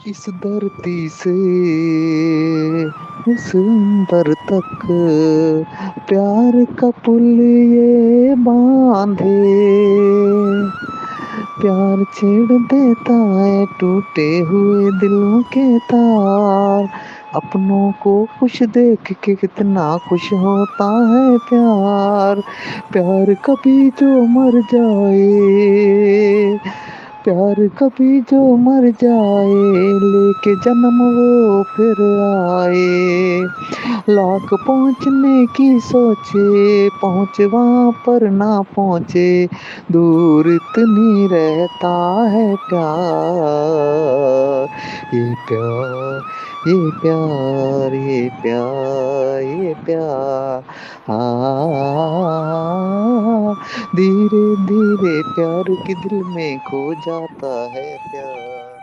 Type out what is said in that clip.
इस धरती से उस अंबर तक प्यार का पुल ये बांधे, प्यार छेड़ देता है टूटे हुए दिलों के तार। अपनों को खुश देख के कितना खुश होता है प्यार। प्यार कभी जो मर जाए, प्यार कभी जो मर जाए, लेके जन्म वो फिर आए। लाख पहुंचने की सोचे, पहुंचे वहां पर ना पहुंचे, दूर इतनी रहता है प्यार। ये प्यार, ये प्यार, ये प्यार, ये प्यार। धीरे धीरे प्यार के दिल में खो जाता है प्यार।